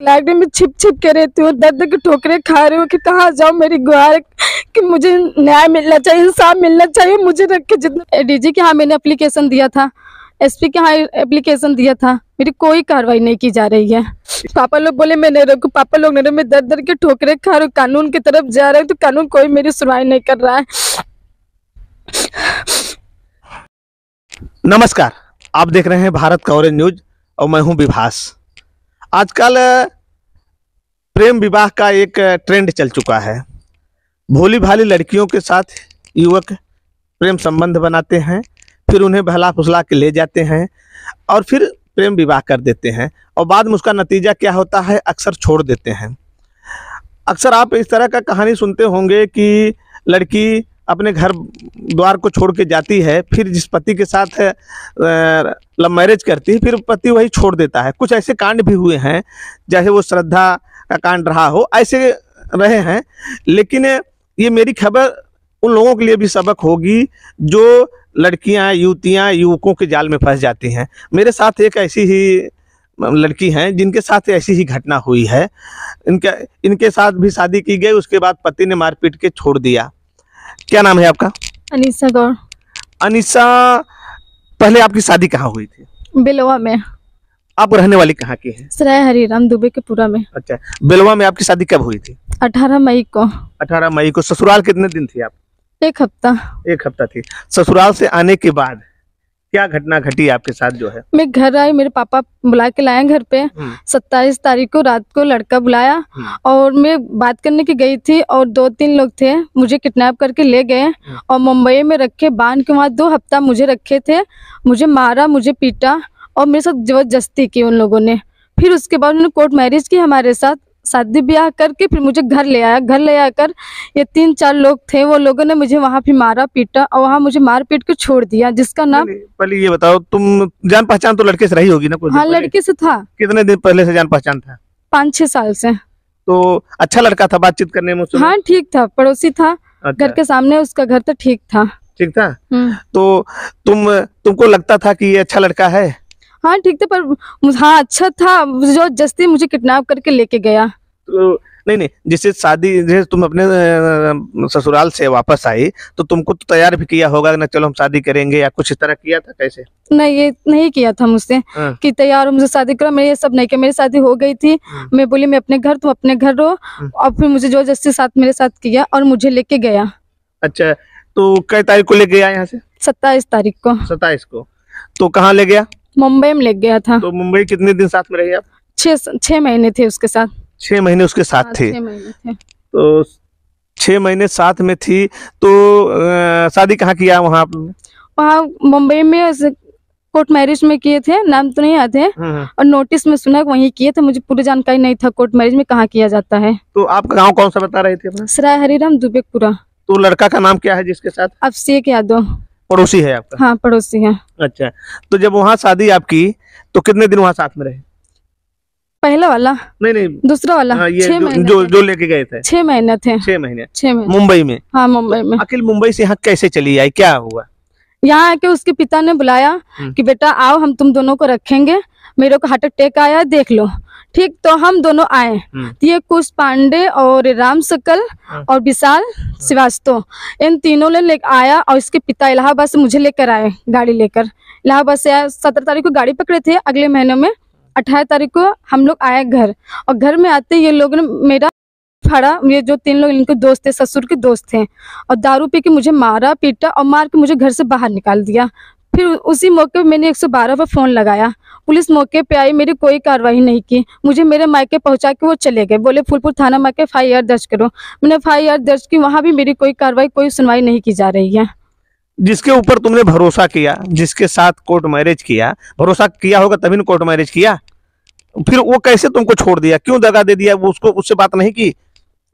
Light में छिप छिप के रहती हूँ, दर्द की ठोकरें खा रही हूँ कि कहाँ जाऊँ। मेरी गुहार कि मुझे न्याय मिलना चाहिए, इंसाफ मिलना चाहिए। मुझे रख के जितना डीजी के यहाँ मैंने एप्लीकेशन दिया था, एसपी के यहाँ एप्लीकेशन दिया था, मेरी कोई कार्रवाई नहीं की जा रही है। पापा लोग बोले मैं नहीं रखूँ, पापा लोग नहीं, मैं दर दर के ठोकरे खा रहा हूँ, कानून की तरफ जा रहा हूँ तो कानून कोई मेरी सुनवाई नहीं कर रहा है। नमस्कार, आप देख रहे हैं भारत कवरेज न्यूज और मैं हूं विभास। आजकल प्रेम विवाह का एक ट्रेंड चल चुका है। भोली भाली लड़कियों के साथ युवक प्रेम संबंध बनाते हैं, फिर उन्हें बहला फुसला के ले जाते हैं और फिर प्रेम विवाह कर देते हैं और बाद में उसका नतीजा क्या होता है, अक्सर छोड़ देते हैं। अक्सर आप इस तरह का कहानी सुनते होंगे कि लड़की अपने घर द्वार को छोड़ के जाती है, फिर जिस पति के साथ लव मैरिज करती है फिर पति वही छोड़ देता है। कुछ ऐसे कांड भी हुए हैं, जैसे वो श्रद्धा का कांड रहा हो, ऐसे रहे हैं। लेकिन ये मेरी खबर उन लोगों के लिए भी सबक होगी जो लड़कियां, युवतियां, युवकों के जाल में फंस जाती हैं। मेरे साथ एक ऐसी ही लड़की हैं जिनके साथ ऐसी ही घटना हुई है। इनके साथ भी शादी की गई, उसके बाद पति ने मारपीट के छोड़ दिया। क्या नाम है आपका? अनीसा गौर। अनीसा, पहले आपकी शादी कहाँ हुई थी? बेलवा में। आप रहने वाली कहाँ की है? सराय हरिराम दुबे के पूरा में। अच्छा, बेलवा में आपकी शादी कब हुई थी? 18 मई को। 18 मई को। ससुराल कितने दिन थी आप? 1 हफ्ता। 1 हफ्ता थी। ससुराल से आने के बाद क्या घटना घटी आपके साथ जो है? मैं घर आई, मेरे पापा बुला के लाए घर पे। 27 तारीख को रात को लड़का बुलाया और मैं बात करने की गई थी और 2-3 लोग थे, मुझे किडनैप करके ले गए और मुंबई में रखे, बांध के वहाँ 2 हफ्ता मुझे रखे थे। मुझे मारा, मुझे पीटा और मेरे साथ जबरदस्ती की उन लोगों ने। फिर उसके बाद उन्होंने कोर्ट मैरिज की हमारे साथ, शादी ब्याह करके फिर मुझे घर ले आया। घर ले आकर ये 3-4 लोग थे, वो लोगों ने मुझे वहाँ भी मारा पीटा और वहाँ मुझे मार पीट के छोड़ दिया। जिसका नाम, पहले ये बताओ, तुम जान पहचान तो लड़के से रही होगी ना? कुछ हाँ, लड़के से था। कितने दिन पहले से जान पहचान था? 5-6 साल से। तो अच्छा लड़का था बातचीत करने में? हाँ ठीक था, पड़ोसी था। अच्छा। घर के सामने उसका घर था, ठीक था। ठीक था। तो तुमको लगता था कि ये अच्छा लड़का है? हाँ ठीक था, पर हाँ अच्छा था, जो जस्ती मुझे किडनैप करके लेके गया। तो नहीं, जिससे शादी, जैसे तुम अपने ससुराल से वापस आई तो तुमको तो तैयार भी किया होगा ना, चलो हम शादी करेंगे, या कुछ इस तरह किया था? कैसे? नहीं, ये नहीं किया था मुझसे कि तैयार हो मुझे शादी करो। मैं ये सब नहीं किया, मेरी शादी हो गई थी। मैं बोली मैं अपने घर, तुम अपने घर रहो। और फिर मुझे जो जस्ती साथ मेरे साथ किया और मुझे लेके गया। अच्छा, तो कई तारीख को ले गया यहाँ से? 27 तारीख को। 27 को। तो कहाँ ले गया? मुंबई में ले गया था। तो मुंबई कितने दिन साथ में रहे आप? 6 महीने थे उसके साथ। 6 महीने उसके साथ थे। 6 महीने थे। तो 6 महीने साथ में थी, तो शादी कहाँ किया वहाँ आपने? वहाँ मुंबई में कोर्ट मैरिज में किए थे, नाम तो नहीं आते और नोटिस में सुना वहीं किए थे। मुझे पूरी जानकारी नहीं था कोर्ट मैरिज में कहाँ किया जाता है। तो आपका गाँव कौन सा बता रहे थे अपना? सराय हरिराम दुबेपुरा। तो लड़का का नाम क्या है जिसके साथ? अभिषेक यादव। पड़ोसी है आपका? हाँ पड़ोसी है। अच्छा, तो जब वहाँ शादी आपकी तो कितने दिन वहाँ साथ में रहे? पहला वाला? नहीं, दूसरा वाला। हाँ, ये 6 महीने जो लेके गए थे। 6 महीने थे। 6 महीने। 6 महीने मुंबई में? हाँ मुंबई में। अखिल मुंबई से यहाँ कैसे चली आई, क्या हुआ? यहाँ आके उसके पिता ने बुलाया कि बेटा आओ, हम तुम दोनों को रखेंगे, मेरे को हार्ट अटैक आया, देख लो। ठीक, तो हम दोनों आए। ये कुश पांडे और राम सकल और विशाल श्रीवास्तव, इन तीनों ने ले आया और इसके पिता इलाहाबाद से मुझे लेकर आए, गाड़ी लेकर इलाहाबाद से आया। 17 तारीख को गाड़ी पकड़े थे, अगले महीने में 18 तारीख को हम लोग आए घर। और घर में आते ये लोग ने मेरा फाड़ा, ये जो 3 लोग इनके दोस्त थे, ससुर के दोस्त थे, और दारू पी के मुझे मारा पीटा और मार के मुझे घर से बाहर निकाल दिया। फिर उसी मौके पे मैंने 112 पर फोन लगाया, पुलिस मौके पे आई, मेरी कोई कार्रवाई नहीं की। मुझे मेरे मायके पहुंचा के वो चले गए, बोले फूलपुर थाना मायके FIR दर्ज करो। मैंने FIR दर्ज की, वहां भी मेरी कोई कार्रवाई, कोई सुनवाई नहीं की जा रही है। जिसके ऊपर तुमने भरोसा किया, जिसके साथ कोर्ट मैरिज किया, भरोसा किया होगा तभी ने कोर्ट मैरिज किया, फिर वो कैसे तुमको छोड़ दिया? क्यों दगा दे दिया? वो उसको उससे बात नहीं की?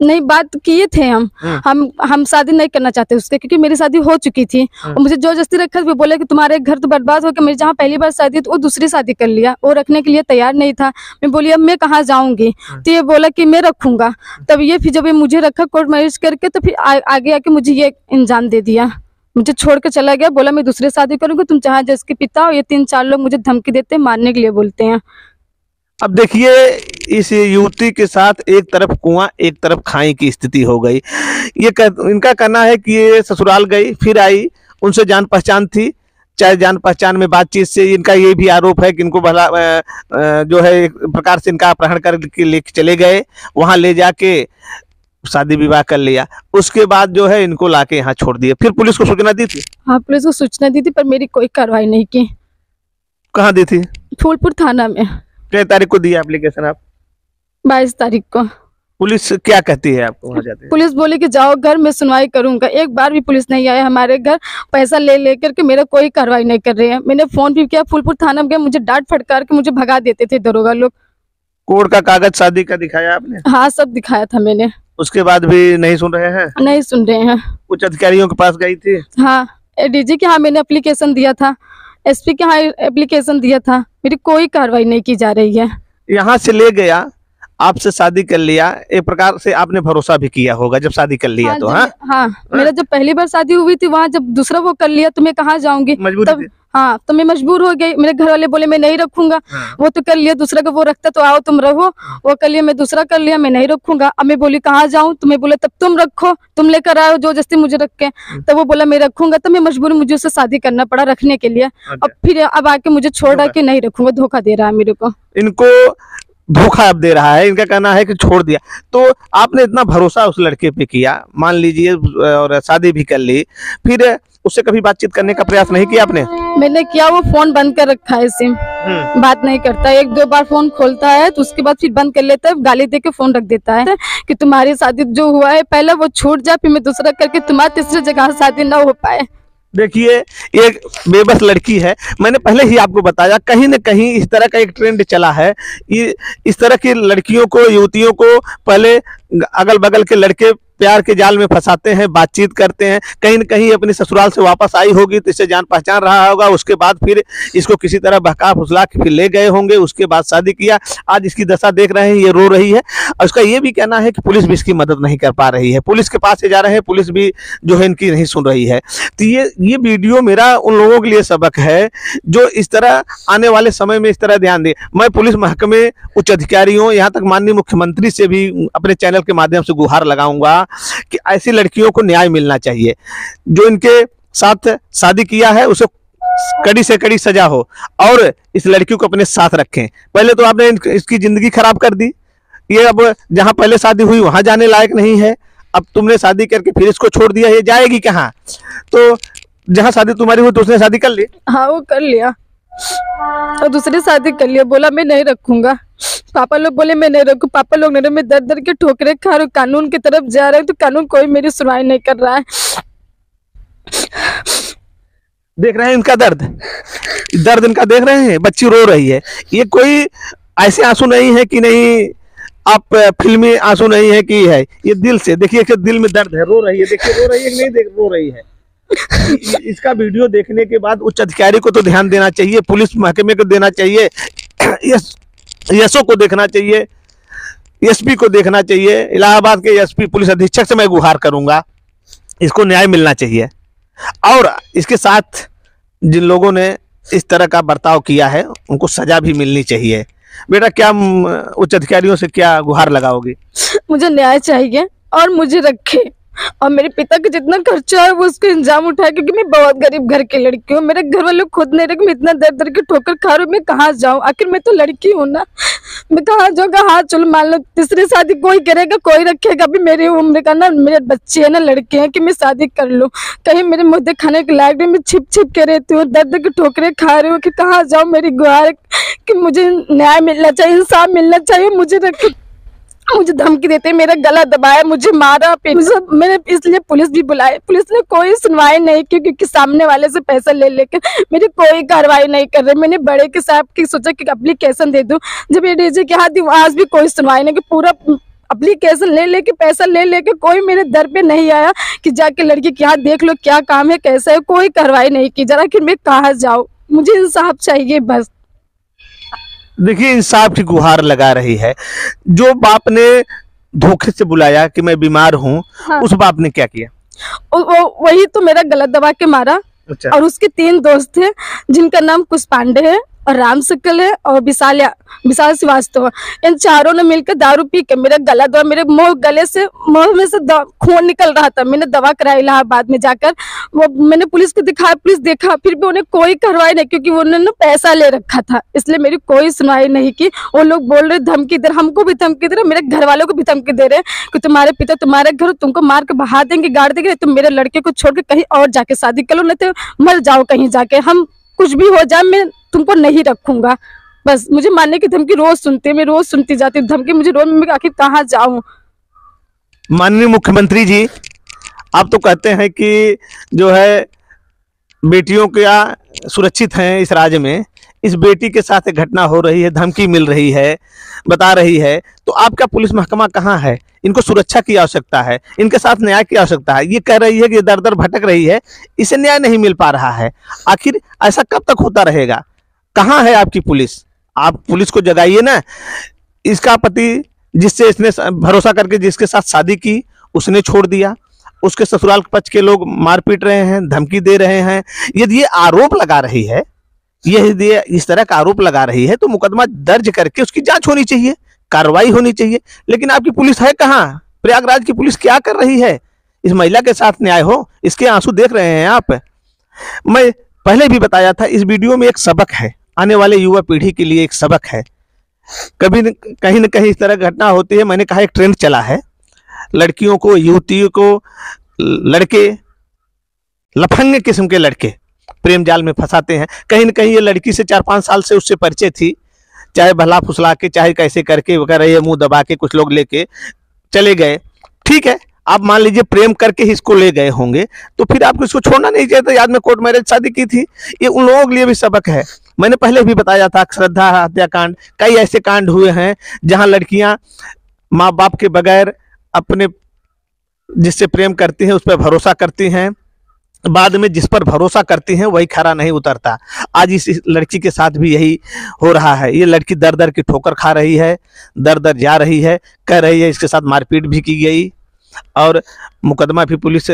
नहीं, बात किए थे हम शादी नहीं करना चाहते उसके, क्योंकि मेरी शादी हो चुकी थी और मुझे जो जस्ती रखा, वो बोले कि तुम्हारे घर तो बर्बाद हो गया। मेरी जहाँ पहली बार शादी तो वो दूसरी शादी कर लिया, वो रखने के लिए तैयार नहीं था। मैं बोली अब मैं कहाँ जाऊंगी, तो ये बोला कि मैं रखूंगा। तब ये फिर जब ये मुझे रखा कोर्ट मैरिज करके, तो फिर आगे आके मुझे ये इंजाम दे दिया, मुझे छोड़ के चला गया। बोला मैं दूसरी शादी करूंगी, तुम चाहे जिसके पिता हो। ये 3-4 लोग मुझे धमकी देते हैं, मारने के लिए बोलते हैं। अब देखिए, इस युवती के साथ एक तरफ कुआं एक तरफ खाई की स्थिति हो गई। इनका कहना है कि ये ससुराल गई, फिर आई, उनसे जान पहचान थी, चाहे जान पहचान में बातचीत से इनका ये भी आरोप है कि इनको भला जो है एक प्रकार से इनका अपहरण करके लेके चले गए, वहां ले जाके शादी विवाह कर लिया, उसके बाद जो है इनको लाके यहाँ छोड़ दिया। फिर पुलिस को सूचना दी थी? हाँ, पुलिस को सूचना दी थी, पर मेरी कोई कार्रवाई नहीं की। कहाँ दी थी? फूलपुर थाना में। कितने तारीख को दिया एप्लीकेशन आप? 22 तारीख को। पुलिस क्या कहती है आपको वहाँ जाते हैं? पुलिस बोली कि जाओ घर, मैं सुनवाई करूंगा। एक बार भी पुलिस नहीं आया हमारे घर, पैसा ले लेकर के मेरा कोई कार्रवाई नहीं कर रहे हैं। मैंने फोन भी किया, फूलपुर थाना में गया, मुझे डांट फटकार के मुझे भगा देते थे दरोगा लोग। कोर्ट का कागज शादी का दिखाया आपने? हाँ, सब दिखाया था मैंने। उसके बाद भी नहीं सुन रहे हैं? नहीं सुन रहे हैं। उच्च अधिकारियों के पास गई थी? हाँ, एडीजी के यहाँ मैंने एप्लीकेशन दिया था, एसपी के यहाँ एप्लीकेशन दिया था, मेरी कोई कार्रवाई नहीं की जा रही है। यहाँ से ले गया, आपसे शादी कर लिया, एक प्रकार से आपने भरोसा भी किया होगा जब शादी कर लिया। हाँ, तो हाँ, मेरा जब पहली बार शादी हुई थी, वहाँ जब दूसरा वो कर लिया तो मैं कहाँ जाऊंगी? मजबूरी तब थी। हाँ, तो मैं मजबूर हो गई। मेरे घर वाले बोले मैं नहीं रखूंगा। हाँ। वो तो कर लिया, दूसरा का वो रखता तो आओ तुम रहो, वो कर लिया, मैं दूसरा कर लिया, मैं नहीं रखूंगा। अब मैं बोली कहाँ जाऊं? तो मैं बोले तब तुम रखो, तुम लेकर आओ जो जस्ती मुझे रख के। तब वो बोला मैं रखूंगा, तो मैं मजबूर, मुझे उससे शादी करना पड़ा रखने के लिए। अब फिर अब आके मुझे छोड़ा कि नहीं रखूंगा, धोखा दे रहा है मेरे को। इनको धोखा अब दे रहा है, इनका कहना है कि छोड़ दिया। तो आपने इतना भरोसा उस लड़के पे किया, मान लीजिए, और शादी भी कर ली, फिर उससे कभी बातचीत करने का प्रयास नहीं किया आपने? मैंने किया, वो फोन बंद कर रखा है, सिम बात नहीं करता। एक दो बार फोन खोलता है तो उसके बाद फिर बंद कर लेता है, गाली दे के फोन रख देता है कि तुम्हारी शादी जो हुआ है पहले वो छूट जाए, फिर मैं दूसरा करके तुम्हारी तीसरी जगह शादी ना हो पाए। देखिए, एक बेबस लड़की है। मैंने पहले ही आपको बताया, कहीं न कहीं इस तरह का एक ट्रेंड चला है। ये इस तरह की लड़कियों को, युवतियों को पहले अगल बगल के लड़के प्यार के जाल में फंसाते हैं, बातचीत करते हैं, कहीं न कहीं अपने ससुराल से वापस आई होगी तो इससे जान पहचान रहा होगा, उसके बाद फिर इसको किसी तरह बहका फुसला के फिर ले गए होंगे, उसके बाद शादी किया। आज इसकी दशा देख रहे हैं, ये रो रही है, और उसका ये भी कहना है कि पुलिस भी इसकी मदद नहीं कर पा रही है। पुलिस के पास से जा रहे हैं, पुलिस भी जो है इनकी नहीं सुन रही है। तो ये वीडियो मेरा उन लोगों के लिए सबक है जो इस तरह आने वाले समय में इस तरह ध्यान दें। मैं पुलिस महकमे, उच्च अधिकारियों, यहाँ तक माननीय मुख्यमंत्री से भी अपने चैनल के माध्यम से गुहार लगाऊंगा कि ऐसी लड़कियों को न्याय मिलना चाहिए। जो इनके साथ शादी किया है उसे कड़ी से कड़ी सजा हो, और इस लड़की को अपने साथ रखें। पहले तो आपने इसकी जिंदगी खराब कर दी, ये अब जहां पहले शादी हुई वहां जाने लायक नहीं है। अब तुमने शादी करके फिर इसको छोड़ दिया, ये जाएगी कहाँ? तो जहां शादी तुम्हारी हुई तो उसने शादी कर ली? हाँ, वो कर लिया और दूसरी शादी कर लिया। बोला मैं नहीं रखूंगा। पापा लोग बोले मैं नहीं रखूं, पापा लोग नहीं, मैं दर दर के ठोकरे खा रहा हूँ, कानून की तरफ जा रहा हूँ, तो कानून कोई मेरी सुनवाई नहीं कर रहा है। देख रहे हैं इनका दर्द, दर्द इनका देख रहे हैं, बच्ची रो रही है। ये कोई ऐसे आंसू नहीं है कि नहीं, आप फिल्मी आंसू नहीं है कि है, ये दिल से देखिए कि दिल में दर्द है, रो रही है। देखिए रो रही है कि नहीं, देख रो रही है। इसका वीडियो देखने के बाद उच्च अधिकारी को तो ध्यान देना चाहिए, पुलिस महकमे को देना चाहिए, एसओ को देखना चाहिए, एसपी को देखना चाहिए। इलाहाबाद के एसपी पुलिस अधीक्षक से मैं गुहार करूंगा, इसको न्याय मिलना चाहिए। और इसके साथ जिन लोगों ने इस तरह का बर्ताव किया है उनको सजा भी मिलनी चाहिए। बेटा, क्या उच्च अधिकारियों से क्या गुहार लगाओगी? मुझे न्याय चाहिए और मुझे रखे, और मेरे पिता का जितना खर्चा है वो उसका इंजाम उठाए, क्योंकि मैं बहुत गरीब घर की लड़की हूँ। मेरे घर वाले खुद नहीं रखे, मैं इतना दर दर के ठोकर खा रही हूँ, मैं कहाँ जाऊँ? आखिर मैं तो लड़की हूँ ना, मैं कहाँ जाऊँगा? हाँ चलो, मान लो तीसरी शादी कोई करेगा, कोई रखेगा। अभी मेरी उम्र का ना, मेरे बच्चे है ना, लड़के हैं, कि मैं शादी कर लूँ, कहीं मेरे मुद्दे खाने के लायक नहीं। मैं छिप छिप के रहती हूँ, दर दर के ठोकरे खा रही हूँ कि कहाँ जाऊँ? मेरी गुहार कि मुझे न्याय मिलना चाहिए, इंसाफ मिलना चाहिए, मुझे रखे। मुझे धमकी देते, मेरा गला दबाया, मुझे मारा, मैंने इसलिए पुलिस भी बुलाई, पुलिस ने कोई सुनवाई नहीं की, क्योंकि सामने वाले से पैसा ले लेकर मेरी कोई कार्रवाई नहीं कर रहे। मैंने बड़े के साहब की सोचा कि एप्लीकेशन दे दूं, जब ये डीजी के हाथ दी, आज भी कोई सुनवाई नहीं की। पूरा एप्लीकेशन ले लेके, पैसा ले लेके, कोई मेरे दर पे नहीं आया कि जाके लड़की के हाथ देख लो क्या काम है, कैसा है, कोई कार्रवाई नहीं की। जरा कि मैं कहाँ जाऊँ? मुझे इंसाफ चाहिए बस। देखिए, इंसाफ की गुहार लगा रही है। जो बाप ने धोखे से बुलाया कि मैं बीमार हूँ, हाँ। उस बाप ने क्या किया? वही तो मेरा गला दबा के मारा। अच्छा। और उसके 3 दोस्त थे, जिनका नाम कुश पांडे है, और राम सकल है और विशाल श्रीवास्तव। इन चारों ने मिलकर दारू पी के मेरा गला दबा, मेरे मुंह में से खून निकल रहा था। मैंने दवा कराई इलाहाबाद में जाकर, वो मैंने पुलिस को दिखाया, पुलिस देखा, फिर भी उन्हें कोई कार्रवाई नहीं, क्योंकि उन्होंने पैसा ले रखा था, इसलिए मेरी कोई सुनवाई नहीं की। वो लोग बोल रहे धमकी दे रहे, हमको भी धमकी दे रहे, मेरे घर वालों को भी धमकी दे रहे कि तुम्हारे पिता तुम्हारे घर तुमको मार के बहा देंगे, गाड़ देंगे, तुम मेरे लड़के को छोड़ के कहीं और जाके शादी कर लो, नहीं तो मर जाओ कहीं जाके, हम कुछ भी हो जाए मैं तुमको नहीं रखूंगा। बस मुझे मारने की धमकी रोज सुनती है, मैं रोज सुनती जाती हूँ धमकी, मुझे रोज, मैं आखिर कहाँ जाऊं। माननीय मुख्यमंत्री जी, आप तो कहते हैं कि जो है बेटियों क्या सुरक्षित हैं इस राज्य में, इस बेटी के साथ एक घटना हो रही है, धमकी मिल रही है, बता रही है, तो आपका पुलिस महकमा कहाँ है? इनको सुरक्षा की आवश्यकता है, इनके साथ न्याय की आवश्यकता है। ये कह रही है कि दर दर भटक रही है, इसे न्याय नहीं मिल पा रहा है। आखिर ऐसा कब तक होता रहेगा? कहाँ है आपकी पुलिस? आप पुलिस को जगाइए ना। इसका पति जिससे इसने भरोसा करके जिसके साथ शादी की, उसने छोड़ दिया, उसके ससुराल पक्ष के लोग मार पीट रहे हैं, धमकी दे रहे हैं। यदि ये आरोप लगा रही है, यदि इस तरह का आरोप लगा रही है, तो मुकदमा दर्ज करके उसकी जांच होनी चाहिए, कार्रवाई होनी चाहिए। लेकिन आपकी पुलिस है कहाँ? प्रयागराज की पुलिस क्या कर रही है? इस महिला के साथ न्याय हो, इसके आंसू देख रहे हैं आप। मैं पहले भी बताया था, इस वीडियो में एक सबक है, आने वाले युवा पीढ़ी के लिए एक सबक है। कभी कहीं न कहीं इस तरह घटना होती है। मैंने कहा एक ट्रेंड चला है, लड़कियों को, युवतियों को, लड़के, लफंगे किस्म के लड़के प्रेम जाल में फंसाते हैं। कहीं न कहीं ये लड़की से 4-5 साल से उससे परिचय थी, चाहे भला फुसला के, चाहे कैसे करके वगैरह, ये मुंह दबा के कुछ लोग लेके चले गए। ठीक है, आप मान लीजिए प्रेम करके ही इसको ले गए होंगे, तो फिर आपको इसको छोड़ना नहीं चाहिए था। याद में कोर्ट मैरिज शादी की थी। ये उन लोगों के लिए भी सबक है। मैंने पहले भी बताया था, श्रद्धा हत्याकांड, कई ऐसे कांड हुए हैं जहां लड़कियां माँ बाप के बगैर अपने जिससे प्रेम करती हैं उस पर भरोसा करती हैं, बाद में जिस पर भरोसा करती हैं वही खरा नहीं उतरता। आज इस लड़की के साथ भी यही हो रहा है। ये लड़की दर दर की ठोकर खा रही है, दर दर जा रही है, कह रही है इसके साथ मारपीट भी की गई, और मुकदमा भी पुलिस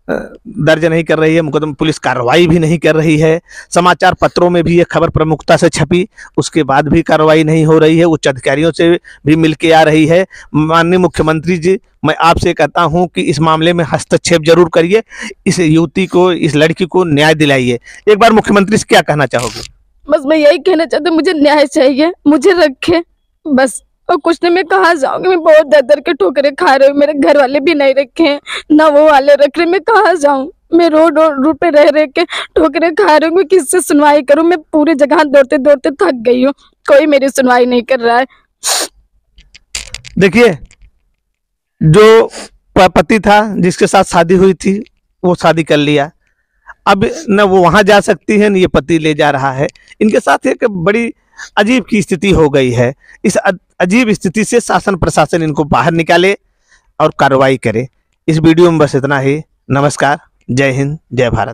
दर्ज नहीं कर रही है, मुकदमा पुलिस कार्रवाई भी नहीं कर रही है। समाचार पत्रों में भी ये खबर प्रमुखता से छपी, उसके बाद भी कार्रवाई नहीं हो रही है, उच्च अधिकारियों से भी मिल के आ रही है। माननीय मुख्यमंत्री जी, मैं आपसे कहता हूं कि इस मामले में हस्तक्षेप जरूर करिए, इस युवती को, इस लड़की को न्याय दिलाइए। एक बार मुख्यमंत्री से क्या कहना चाहोगे? बस मैं यही कहना चाहती हूँ, मुझे न्याय चाहिए, मुझे रखे बस, और कुछ नहीं। मैं कहाँ जाऊंगी? मैं बहुत दर दर के ठोकरें खा रही हूँ, मेरे घर वाले भी नहीं रखे हैं, ना वो वाले रख रहे, मैं कहाँ जाऊँ? मैं रोड पे रह के ठोकरें खा रही हूँ, मैं किससे सुनवाई करूँ? मैं पूरी जगह दौड़ते दौड़ते थक गई हूँ, कोई मेरी सुनवाई नहीं कर रहा है। देखिए, जो पति था जिसके साथ शादी हुई थी, वो शादी कर लिया, अब न वो वहां जा सकती है, न ये पति ले जा रहा है। इनके साथ एक बड़ी अजीब की स्थिति हो गई है। इस अजीब स्थिति से शासन प्रशासन इनको बाहर निकाले और कार्रवाई करे। इस वीडियो में बस इतना ही। नमस्कार, जय हिंद, जय भारत।